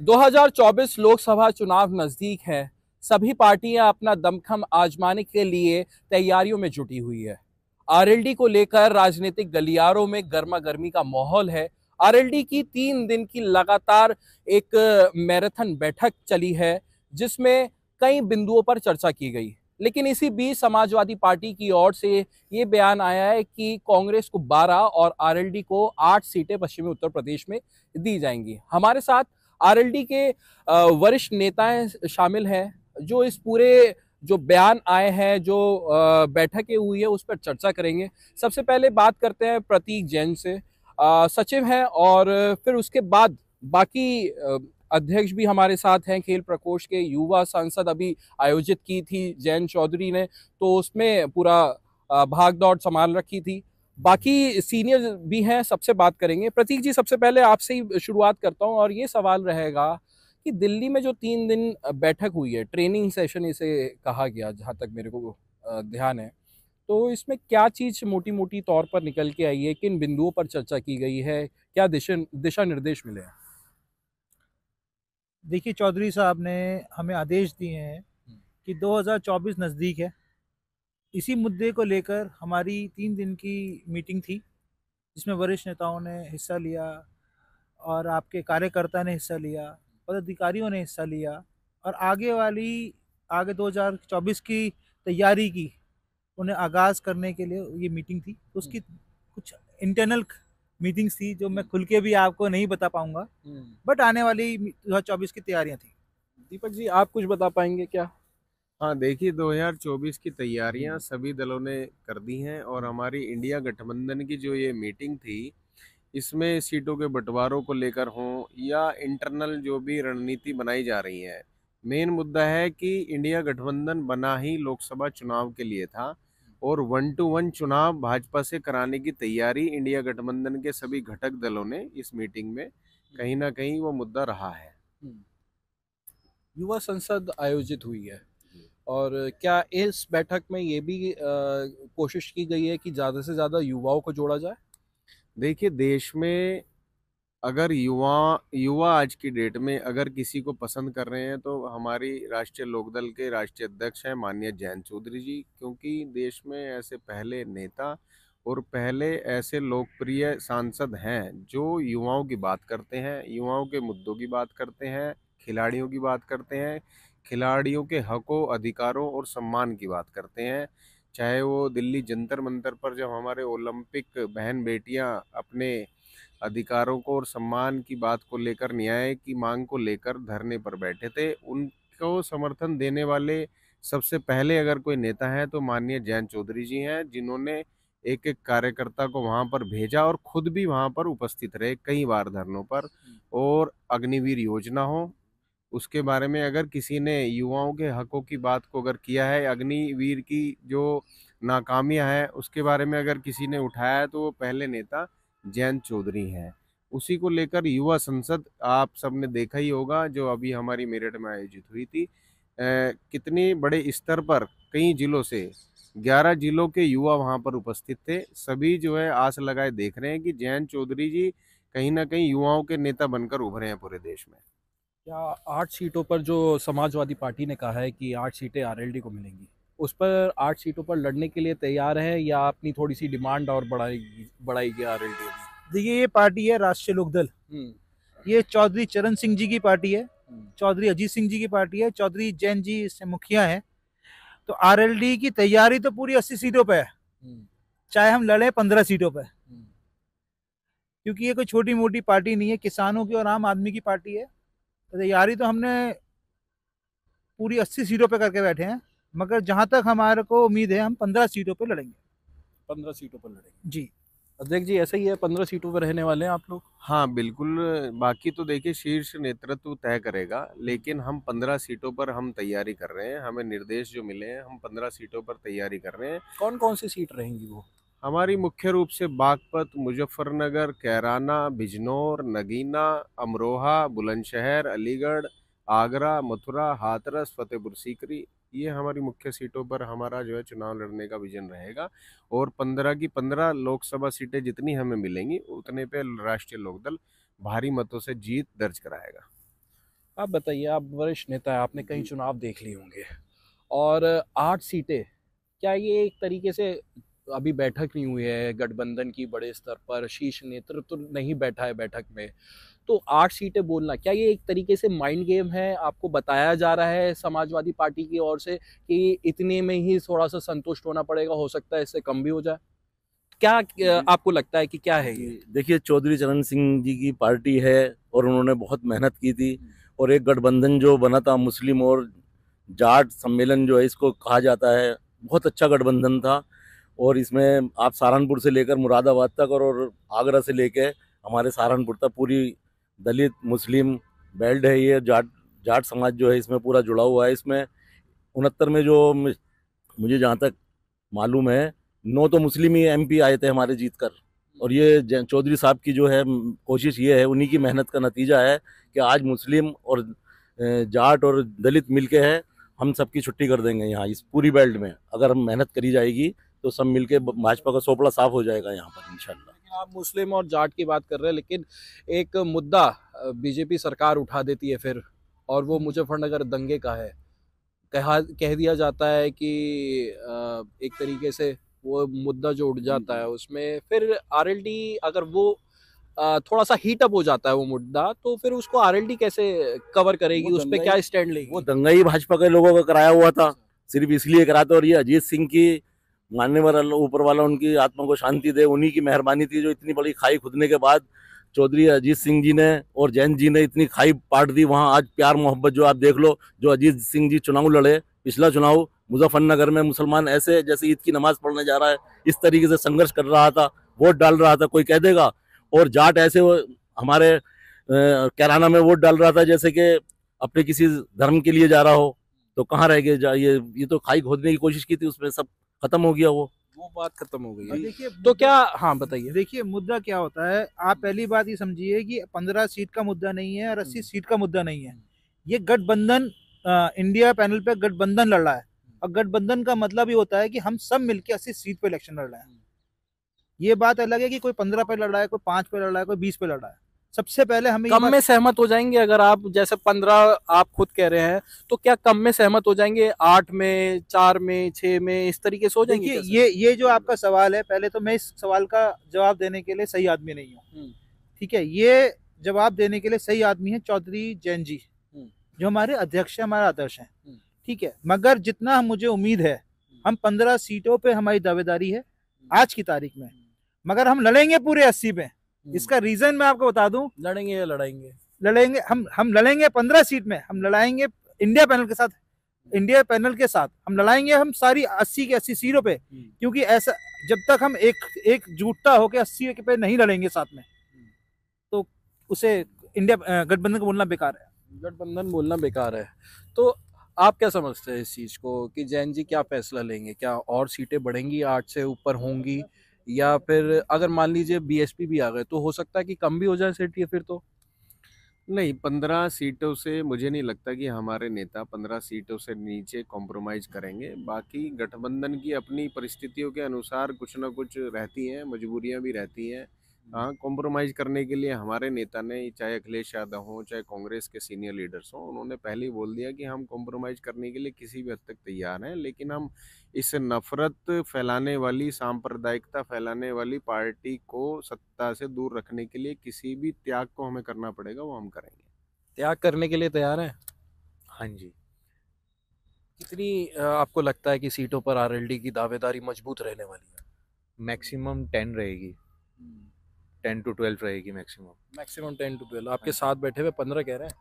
2024 लोकसभा चुनाव नजदीक है। सभी पार्टियां अपना दमखम आजमाने के लिए तैयारियों में जुटी हुई है। आरएलडी को लेकर राजनीतिक गलियारों में गर्मा गर्मी का माहौल है। आरएलडी की 3 दिन की लगातार एक मैराथन बैठक चली है, जिसमें कई बिंदुओं पर चर्चा की गई। लेकिन इसी बीच समाजवादी पार्टी की ओर से ये बयान आया है कि कांग्रेस को 12 और आरएलडी को 8 सीटें पश्चिमी उत्तर प्रदेश में दी जाएंगी। हमारे साथ आरएलडी के वरिष्ठ नेताएं शामिल हैं, जो इस पूरे जो बयान आए हैं, जो बैठकें हुई है, उस पर चर्चा करेंगे। सबसे पहले बात करते हैं प्रतीक जैन से, सचिव हैं, और फिर उसके बाद बाकी अध्यक्ष भी हमारे साथ हैं। खेल प्रकोष्ठ के युवा सांसद अभी आयोजित की थी जैन चौधरी ने, तो उसमें पूरा भाग दौड़ संभाल रखी थी। बाकी सीनियर भी हैं, सबसे बात करेंगे। प्रतीक जी, सबसे पहले आपसे ही शुरुआत करता हूं और ये सवाल रहेगा कि दिल्ली में जो 3 दिन बैठक हुई है, ट्रेनिंग सेशन इसे कहा गया, जहां तक मेरे को ध्यान है, तो इसमें क्या चीज मोटी मोटी तौर पर निकल के आई है, किन बिंदुओं पर चर्चा की गई है, क्या दिशा दिशा निर्देश मिले हैं? देखिए, चौधरी साहब ने हमें आदेश दिए हैं कि 2024 नज़दीक है। इसी मुद्दे को लेकर हमारी 3 दिन की मीटिंग थी, जिसमें वरिष्ठ नेताओं ने हिस्सा लिया और आपके कार्यकर्ता ने हिस्सा लिया, पदाधिकारियों ने हिस्सा लिया, और आगे 2024 की तैयारी की उन्हें आगाज़ करने के लिए ये मीटिंग थी। उसकी कुछ इंटरनल मीटिंग्स थी जो मैं खुल के भी आपको नहीं बता पाऊंगा, बट आने वाली 2024 की तैयारियां थी। दीपक जी, आप कुछ बता पाएंगे क्या? हाँ, देखिए 2024 की तैयारियां सभी दलों ने कर दी हैं और हमारी इंडिया गठबंधन की जो ये मीटिंग थी, इसमें सीटों के बंटवारों को लेकर हों या इंटरनल जो भी रणनीति बनाई जा रही है, मेन मुद्दा है कि इंडिया गठबंधन बना ही लोकसभा चुनाव के लिए था और 1 to 1 चुनाव भाजपा से कराने की तैयारी इंडिया गठबंधन के सभी घटक दलों ने इस मीटिंग में कहीं ना कहीं वो मुद्दा रहा है। युवा संसद आयोजित हुई है, और क्या इस बैठक में ये भी कोशिश की गई है कि ज़्यादा से ज़्यादा युवाओं को जोड़ा जाए? देखिए, देश में अगर युवा युवा आज की डेट में अगर किसी को पसंद कर रहे हैं तो हमारी राष्ट्रीय लोकदल के राष्ट्रीय अध्यक्ष हैं माननीय जयंत चौधरी जी, क्योंकि देश में ऐसे पहले नेता और पहले ऐसे लोकप्रिय सांसद हैं जो युवाओं की बात करते हैं, युवाओं के मुद्दों की बात करते हैं, खिलाड़ियों की बात करते हैं, खिलाड़ियों के हकों, अधिकारों और सम्मान की बात करते हैं। चाहे वो दिल्ली जंतर मंतर पर जब हमारे ओलंपिक बहन बेटियां अपने अधिकारों को और सम्मान की बात को लेकर, न्याय की मांग को लेकर धरने पर बैठे थे, उनको समर्थन देने वाले सबसे पहले अगर कोई नेता है तो माननीय जयंत चौधरी जी हैं, जिन्होंने एक एक कार्यकर्ता को वहां पर भेजा और खुद भी वहां पर उपस्थित रहे कई बार धरनों पर। और अग्निवीर योजना हो, उसके बारे में अगर किसी ने युवाओं के हकों की बात को अगर किया है, अग्निवीर की जो नाकामियां हैं उसके बारे में अगर किसी ने उठाया है, तो वो पहले नेता जयंत चौधरी हैं। उसी को लेकर युवा संसद आप सबने देखा ही होगा जो अभी हमारी मेरठ में आयोजित हुई थी। कितनी बड़े स्तर पर कई जिलों से 11 जिलों के युवा वहां पर उपस्थित थे। सभी जो है आस लगाए देख रहे हैं कि जयंत चौधरी जी कहीं ना कहीं युवाओं के नेता बनकर उभरे हैं पूरे देश में। क्या 8 सीटों पर जो समाजवादी पार्टी ने कहा है कि 8 सीटें आरएलडी को मिलेंगी, उस पर 8 सीटों पर लड़ने के लिए तैयार है, या अपनी थोड़ी सी डिमांड और बढ़ाएगी आरएलडी? देखिए, ये पार्टी है राष्ट्रीय लोकदल। हम्म। ये चौधरी चरण सिंह जी की पार्टी है, हम्म। चौधरी अजीत सिंह जी की पार्टी है, चौधरी जैन जी इससे मुखिया है। तो आरएलडी की तैयारी तो पूरी 80 सीटों पे है, हम्म। चाहे हम लड़े 15 सीटों पे, हम्म। क्योंकि ये कोई छोटी मोटी पार्टी नहीं है, किसानों की और आम आदमी की पार्टी है। तो तैयारी तो हमने पूरी 80 सीटों पे करके बैठे हैं, मगर जहां तक हमारे को उम्मीद है हम 15 सीटों पे लड़ेंगे। 15 सीटों पर लड़ेंगे? जी। अध्यक्ष जी, ऐसा ही है, 15 सीटों पर रहने वाले हैं आप लोग? हाँ बिल्कुल। बाकी तो देखिए शीर्ष नेतृत्व तय करेगा, लेकिन हम 15 सीटों पर हम तैयारी कर रहे हैं। हमें निर्देश जो मिले हैं, हम 15 सीटों पर तैयारी कर रहे हैं। कौन कौन सी सीट रहेंगी वो? हमारी मुख्य रूप से बागपत, मुजफ्फरनगर, कैराना, बिजनौर, नगीना, अमरोहा, बुलंदशहर, अलीगढ़, आगरा, मथुरा, हाथरस, फतेहपुर सीकरी, ये हमारी मुख्य सीटों पर हमारा जो है चुनाव लड़ने का विजन रहेगा। और 15 की 15 लोकसभा सीटें जितनी हमें मिलेंगी उतने पे राष्ट्रीय लोकदल भारी मतों से जीत दर्ज कराएगा। आप बताइए, आप वरिष्ठ नेता हैं, आपने कई चुनाव देख लिए होंगे और 8 सीटें, क्या ये एक तरीके से, अभी बैठक नहीं हुई है गठबंधन की बड़े स्तर पर, शीर्ष नेतृत्व तो नहीं बैठा है बैठक में, तो 8 सीटें बोलना, क्या ये एक तरीके से माइंड गेम है? आपको बताया जा रहा है समाजवादी पार्टी की ओर से कि इतने में ही थोड़ा सा संतुष्ट होना पड़ेगा, हो सकता है इससे कम भी हो जाए? क्या आपको लगता है कि क्या है ये? देखिए, चौधरी चरण सिंह जी की पार्टी है और उन्होंने बहुत मेहनत की थी, और एक गठबंधन जो बना था मुस्लिम और जाट सम्मेलन जो है इसको कहा जाता है, बहुत अच्छा गठबंधन था। और इसमें आप सहारनपुर से लेकर मुरादाबाद तक और आगरा से लेकर हमारे सहारनपुर तक पूरी दलित मुस्लिम बेल्ट है, ये जाट जाट समाज जो है इसमें पूरा जुड़ा हुआ है। इसमें 69 में जो मुझे जहाँ तक मालूम है, 9 तो मुस्लिम ही एमपी आए थे हमारे जीत कर। और ये चौधरी साहब की जो है कोशिश ये है, उन्हीं की मेहनत का नतीजा है कि आज मुस्लिम और जाट और दलित मिलके है, हम सबकी छुट्टी कर देंगे यहाँ इस पूरी बेल्ट में। अगर हम मेहनत करी जाएगी तो सब मिलके भाजपा का सोपड़ा साफ हो जाएगा यहाँ पर इंशाल्लाह। लेकिन आप मुस्लिम और जाट की बात कर रहे हैं, लेकिन एक मुद्दा बीजेपी सरकार उठा देती है फिर, और वो मुजफ्फरनगर दंगे का है। कह दिया जाता है कि एक तरीके से वो मुद्दा जो उठ जाता है उसमें फिर आरएलडी, अगर वो थोड़ा सा हीट अप हो जाता है वो मुद्दा, तो फिर उसको आरएलडी कैसे कवर करेगी, वो उस पर क्या स्टैंड लेगी? वो दंगा ही भाजपा के लोगों का कराया हुआ था, सिर्फ इसलिए करा था। और ये अजीत सिंह की मानने वाला ऊपर वाला उनकी आत्मा को शांति दे, उन्हीं की मेहरबानी थी जो इतनी बड़ी खाई खुदने के बाद चौधरी अजीत सिंह जी ने और जैन जी ने इतनी खाई पाट दी वहाँ। आज प्यार मोहब्बत जो आप देख लो, जो अजीत सिंह जी चुनाव लड़े, पिछला चुनाव मुजफ्फरनगर में मुसलमान ऐसे जैसे ईद की नमाज पढ़ने जा रहा है इस तरीके से संघर्ष कर रहा था, वोट डाल रहा था, कोई कह देगा। और जाट ऐसे हमारे कैराना में वोट डाल रहा था जैसे कि अपने किसी धर्म के लिए जा रहा हो, तो कहाँ रह गए ये तो खाई खोदने की कोशिश की थी, उसमें सब खत्म हो गया वो बात खत्म हो गई और है। देखिए तो क्या, हाँ बताइए। देखिए मुद्दा क्या होता है, आप पहली बात ये समझिए कि 15 सीट का मुद्दा नहीं है और 80 सीट का मुद्दा नहीं है। ये गठबंधन, इंडिया पैनल पे गठबंधन लड़ रहा है, और गठबंधन का मतलब ये होता है कि हम सब मिलके 80 सीट पे इलेक्शन लड़ रहे हैं। ये बात अलग है कि कोई 15 पे लड़ रहा है, कोई 5 पे लड़ रहा है, कोई 20 पे लड़ रहा है। सबसे पहले हमें कम में सहमत हो जाएंगे अगर आप, जैसे 15 आप खुद कह रहे हैं, तो क्या कम में सहमत हो जाएंगे? 8 में, 4 में, 6 में, इस तरीके से हो जाएंगे? देखिए ये जो आपका सवाल है, पहले तो मैं इस सवाल का जवाब देने के लिए सही आदमी नहीं हूँ, ठीक है। ये जवाब देने के लिए सही आदमी है चौधरी जैन जी, जो हमारे अध्यक्ष है, हमारा आदर्श है, ठीक है। मगर जितना मुझे उम्मीद है, हम 15 सीटों पे हमारी दावेदारी है आज की तारीख में, मगर हम लड़ेंगे पूरे 80 पे। इसका रीजन मैं आपको बता दूं, लड़ेंगे या लड़ाएंगे? लड़ेंगे, हम लड़ेंगे 15 सीट में, हम लड़ाएंगे इंडिया पैनल के साथ, इंडिया पैनल के साथ हम लड़ाएंगे, हम सारी 80 के 80 सीटों पे। क्योंकि ऐसा जब तक हम एक जुटता होकर 80 पे नहीं लड़ेंगे साथ में, तो उसे इंडिया गठबंधन को बोलना बेकार है। गठबंधन बोलना बेकार है। तो आप क्या समझते हैं इस चीज को कि जैन जी क्या फैसला लेंगे? क्या और सीटें बढ़ेंगी, 8 से ऊपर होंगी, या फिर अगर मान लीजिए बीएसपी भी आ गए तो हो सकता है कि कम भी हो जाए सीट? ये फिर तो नहीं, 15 सीटों से मुझे नहीं लगता कि हमारे नेता 15 सीटों से नीचे कॉम्प्रोमाइज़ करेंगे। बाकी गठबंधन की अपनी परिस्थितियों के अनुसार कुछ ना कुछ रहती हैं, मजबूरियां भी रहती हैं। हाँ, कॉम्प्रोमाइज़ करने के लिए हमारे नेता ने, चाहे अखिलेश यादव हों, चाहे कांग्रेस के सीनियर लीडर्स हों, उन्होंने पहले ही बोल दिया कि हम कॉम्प्रोमाइज़ करने के लिए किसी भी हद तक तैयार हैं। लेकिन हम इस नफ़रत फैलाने वाली, सांप्रदायिकता फैलाने वाली पार्टी को सत्ता से दूर रखने के लिए किसी भी त्याग को हमें करना पड़ेगा, वो हम करेंगे। त्याग करने के लिए तैयार हैं? हाँ जी। कितनी आपको लगता है कि सीटों पर आरएलडी की दावेदारी मजबूत रहने वाली है? मैक्सिमम 10 रहेगी, 10 to 12 रहेगी मैक्सिमम। Maximum 10 to 12। आपके साथ बैठे हुए 15 कह रहे हैं?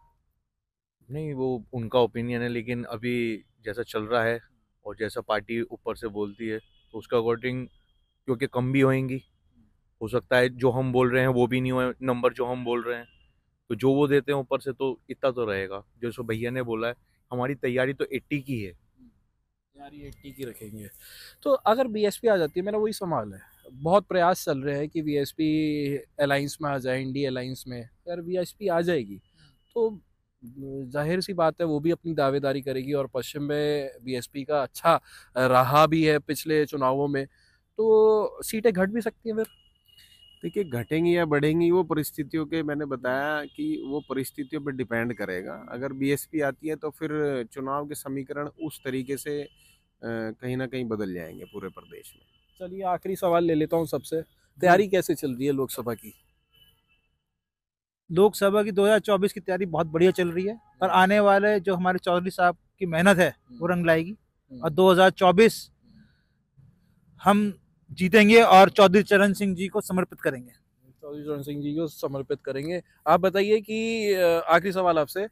नहीं, वो उनका ओपिनियन है, लेकिन अभी जैसा चल रहा है और जैसा पार्टी ऊपर से बोलती है तो उसका अकॉर्डिंग, क्योंकि कम भी होएंगी, हो सकता है जो हम बोल रहे हैं वो भी नहीं हो नंबर जो हम बोल रहे हैं, तो जो वो देते हैं ऊपर से तो इतना तो रहेगा। जो सो भैया ने बोला है, हमारी तैयारी तो 80 की है। यार ये 80 की रखेंगे। तो अगर बीएसपी आ जाती है, मेरा वही सवाल है, बहुत प्रयास चल रहे हैं कि बीएसपी अलायंस में आ जाए, इंडी अलायंस में। अगर बीएसपी आ जाएगी तो जाहिर सी बात है वो भी अपनी दावेदारी करेगी, और पश्चिम में बीएसपी का अच्छा रहा भी है पिछले चुनावों में, तो सीटें घट भी सकती हैं फिर। देखिए, घटेंगी या बढ़ेंगी वो परिस्थितियों के, मैंने बताया कि वो परिस्थितियों पर डिपेंड करेगा। अगर बीएसपी आती है तो फिर चुनाव के समीकरण उस तरीके से कहीं ना कहीं बदल जाएंगे पूरे प्रदेश में। चलिए आखिरी सवाल ले लेता हूँ सबसे, तैयारी कैसे चल रही है लोकसभा की? लोकसभा की 2024 की तैयारी बहुत बढ़िया चल रही है, और आने वाले जो हमारे चौधरी साहब की मेहनत है वो रंग लाएगी, और 2024 हम जीतेंगे और चौधरी चरण सिंह जी को समर्पित करेंगे। चौधरी चरण सिंह जी को समर्पित करेंगे। आप बताइए कि आखिरी सवाल आपसे,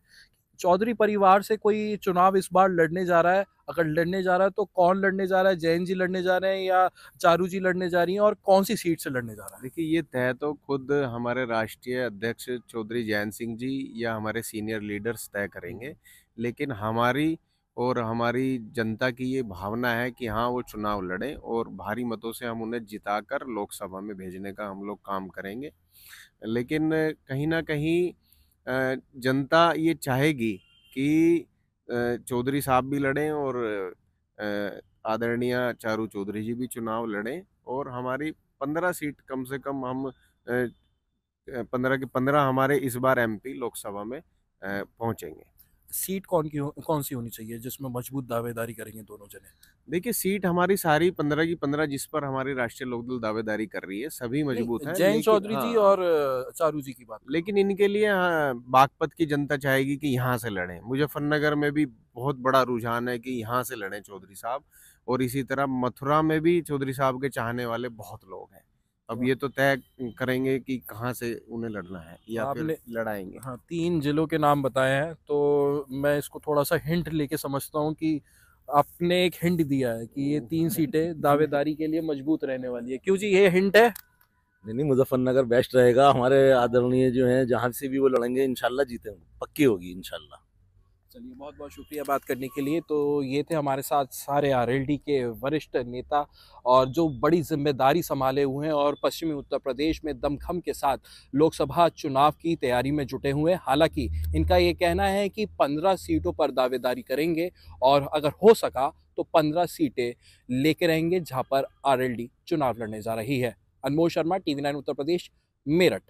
चौधरी परिवार से कोई चुनाव इस बार लड़ने जा रहा है? अगर लड़ने जा रहा है तो कौन लड़ने जा रहा है? जैन जी लड़ने जा रहे हैं या चारू जी लड़ने जा रही हैं, और कौन सी सीट से लड़ने जा रहा है? देखिए, ये तय तो खुद हमारे राष्ट्रीय अध्यक्ष चौधरी जैन सिंह जी या हमारे सीनियर लीडर्स तय करेंगे, लेकिन हमारी और हमारी जनता की ये भावना है कि हाँ, वो चुनाव लड़ें और भारी मतों से हम उन्हें जिताकर लोकसभा में भेजने का हम लोग काम करेंगे। लेकिन कहीं ना कहीं जनता ये चाहेगी कि चौधरी साहब भी लड़ें और आदरणीय चारू चौधरी जी भी चुनाव लड़ें, और हमारी 15 सीट कम से कम हम 15 के 15 हमारे इस बार एमपी लोकसभा में पहुंचेंगे। सीट कौन सी होनी चाहिए जिसमें मजबूत दावेदारी करेंगे दोनों जने? देखिए, सीट हमारी सारी 15 की 15 जिस पर हमारी राष्ट्रीय लोकदल दावेदारी कर रही है सभी मजबूत हैं। जैन लेकिन चौधरी जी हाँ, और चारू जी की बात। लेकिन इनके लिए हाँ, बागपत की जनता चाहेगी कि यहाँ से लड़ें। मुजफ्फरनगर में भी बहुत बड़ा रुझान है कि यहाँ से लड़ें चौधरी साहब, और इसी तरह मथुरा में भी चौधरी साहब के चाहने वाले बहुत लोग हैं। अब ये तो तय करेंगे कि कहाँ से उन्हें लड़ना है या फिर लड़ाएंगे। हाँ, 3 जिलों के नाम बताए हैं, तो मैं इसको थोड़ा सा हिंट लेके समझता हूँ कि आपने एक हिंट दिया है कि ये 3 सीटें दावेदारी के लिए मजबूत रहने वाली है। क्यों जी, ये हिंट है? नहीं, मुजफ्फरनगर बेस्ट रहेगा। हमारे आदरणीय जो हैं जहाँ से भी वो लड़ेंगे इंशाल्लाह जीतेंगे, पक्की होगी इंशाल्लाह। चलिए, बहुत बहुत शुक्रिया बात करने के लिए। तो ये थे हमारे साथ सारे आरएलडी के वरिष्ठ नेता, और जो बड़ी जिम्मेदारी संभाले हुए हैं और पश्चिमी उत्तर प्रदेश में दमखम के साथ लोकसभा चुनाव की तैयारी में जुटे हुए हैं। हालांकि इनका ये कहना है कि 15 सीटों पर दावेदारी करेंगे, और अगर हो सका तो 15 सीटें लेके रहेंगे जहां पर आरएलडी चुनाव लड़ने जा रही है। अनमोल शर्मा, TV9 उत्तर प्रदेश, मेरठ।